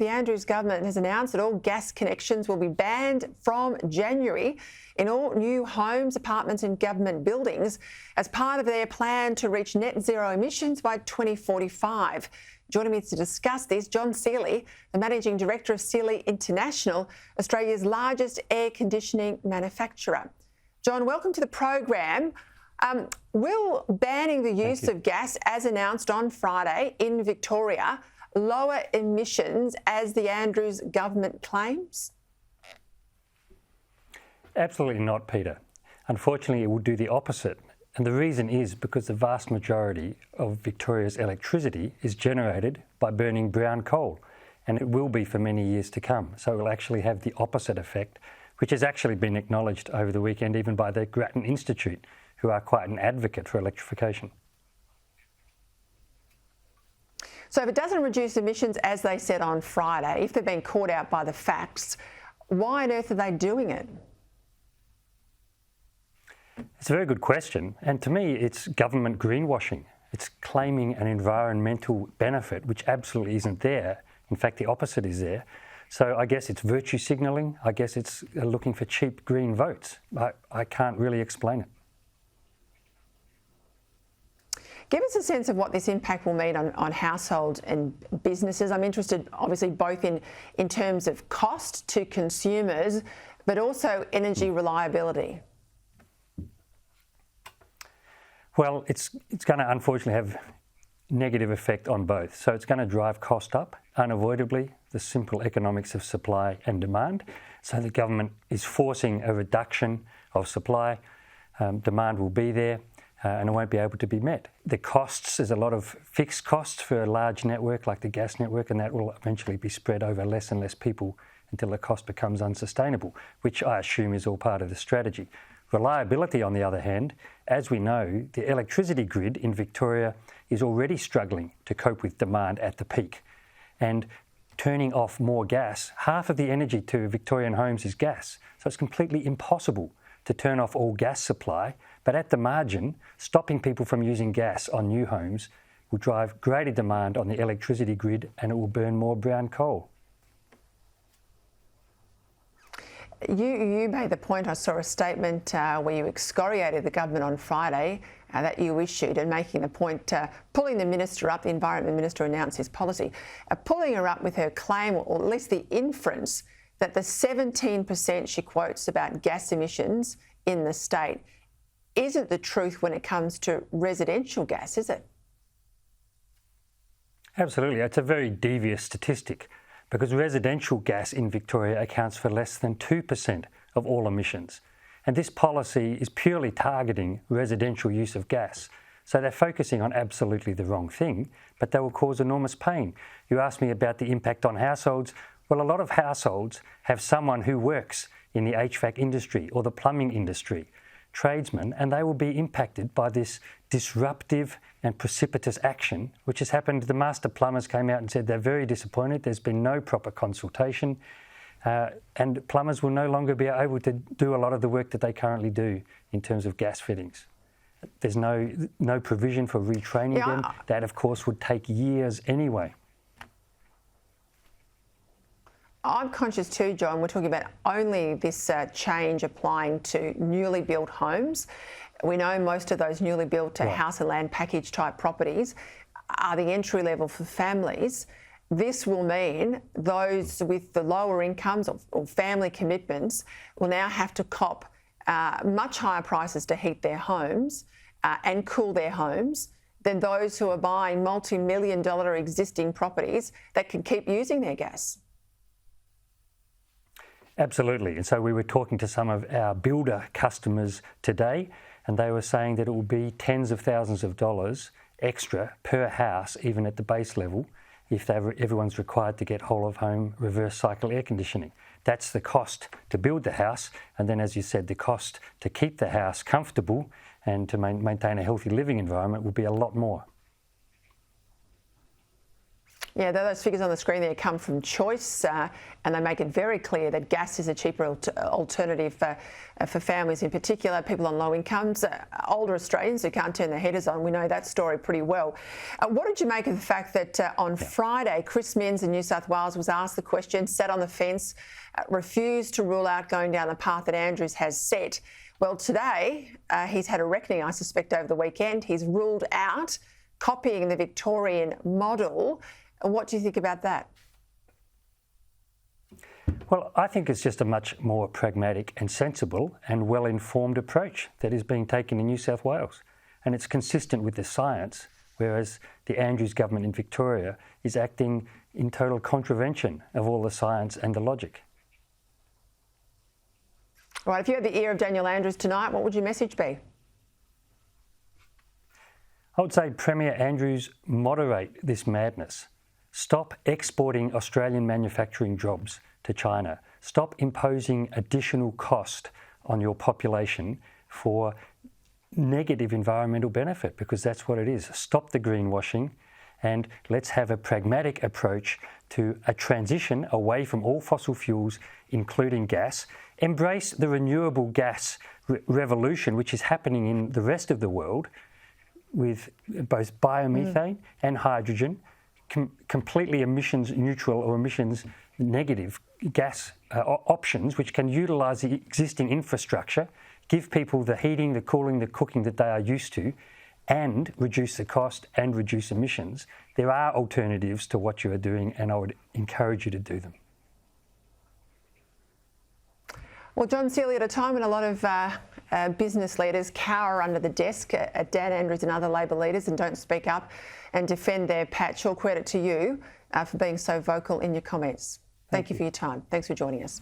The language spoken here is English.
The Andrews government has announced that all gas connections will be banned from January in all new homes, apartments and government buildings as part of their plan to reach net zero emissions by 2045. Joining me to discuss this, John Seeley, the Managing Director of Seeley International, Australia's largest air conditioning manufacturer. John, welcome to the program. Will banning the use of gas, as announced on Friday in Victoria, lower emissions as the Andrews government claims? Absolutely not, Peter. Unfortunately, it will do the opposite. And the reason is because the vast majority of Victoria's electricity is generated by burning brown coal, and it will be for many years to come. So it will actually have the opposite effect, which has actually been acknowledged over the weekend even by the Grattan Institute, who are quite an advocate for electrification. So if it doesn't reduce emissions, as they said on Friday, if they've been caught out by the facts, why on earth are they doing it? It's a very good question. And to me, it's government greenwashing. It's claiming an environmental benefit, which absolutely isn't there. In fact, the opposite is there. So I guess it's virtue signalling. I guess it's looking for cheap green votes. I can't really explain it. Give us a sense of what this impact will mean on households and businesses. I'm interested, obviously, both in terms of cost to consumers, but also energy reliability. Well, it's going to unfortunately have negative effect on both. So it's going to drive cost up, unavoidably, the simple economics of supply and demand. So the government is forcing a reduction of supply. Demand will be there. And it won't be able to be met. The costs, there's a lot of fixed costs for a large network like the gas network, and that will eventually be spread over less and less people until the cost becomes unsustainable, which I assume is all part of the strategy. Reliability, on the other hand, as we know, the electricity grid in Victoria is already struggling to cope with demand at the peak. And turning off more gas, half of the energy to Victorian homes is gas. So it's completely impossible to turn off all gas supply, but at the margin, stopping people from using gas on new homes will drive greater demand on the electricity grid, and it will burn more brown coal. You made the point, I saw a statement where you excoriated the government on Friday that you issued, and making the point, pulling the minister up, the Environment Minister announced his policy, pulling her up with her claim, or at least the inference, that the 17% she quotes about gas emissions in the state isn't the truth when it comes to residential gas, is it? Absolutely. It's a very devious statistic because residential gas in Victoria accounts for less than 2% of all emissions. And this policy is purely targeting residential use of gas. So they're focusing on absolutely the wrong thing, but they will cause enormous pain. You asked me about the impact on households. Well, a lot of households have someone who works in the HVAC industry or the plumbing industry, tradesmen, and they will be impacted by this disruptive and precipitous action, which has happened. The master plumbers came out and said they're very disappointed. There's been no proper consultation, and plumbers will no longer be able to do a lot of the work that they currently do in terms of gas fittings. There's no provision for retraining them. That, of course, would take years anyway. I'm conscious too, John, we're talking about only this change applying to newly built homes. We know most of those newly built house and land package type properties are the entry level for families. This will mean those with the lower incomes or family commitments will now have to cop much higher prices to heat their homes and cool their homes than those who are buying multi-million-dollar existing properties that can keep using their gas. Absolutely. And so we were talking to some of our builder customers today, and they were saying that it will be tens of thousands of dollars extra per house, even at the base level, if everyone's required to get whole of home reverse cycle air conditioning. That's the cost to build the house. And then, as you said, the cost to keep the house comfortable and to maintain a healthy living environment will be a lot more. Yeah, those figures on the screen there come from Choice, and they make it very clear that gas is a cheaper alternative for families in particular, people on low incomes, older Australians who can't turn their heaters on. We know that story pretty well. What did you make of the fact that on Friday, Chris Minns in New South Wales was asked the question, sat on the fence, refused to rule out going down the path that Andrews has set? Well, today he's had a reckoning, I suspect, over the weekend. He's ruled out copying the Victorian model. What do you think about that? Well, I think it's just a much more pragmatic and sensible and well-informed approach that is being taken in New South Wales. And it's consistent with the science, whereas the Andrews government in Victoria is acting in total contravention of all the science and the logic. All right, if you had the ear of Daniel Andrews tonight, what would your message be? I would say, Premier Andrews, moderate this madness. Stop exporting Australian manufacturing jobs to China. Stop imposing additional cost on your population for negative environmental benefit, because that's what it is. Stop the greenwashing and let's have a pragmatic approach to a transition away from all fossil fuels, including gas. Embrace the renewable gas revolution, which is happening in the rest of the world with both biomethane and hydrogen. Completely emissions neutral or emissions negative gas options, which can utilise the existing infrastructure, give people the heating, the cooling, the cooking that they are used to, and reduce the cost and reduce emissions. There are alternatives to what you are doing, and I would encourage you to do them. Well, John Seeley, at a time when a lot of business leaders cower under the desk at Dan Andrews and other Labor leaders and don't speak up and defend their patch, all credit to you for being so vocal in your comments. Thank you for your time. Thanks for joining us.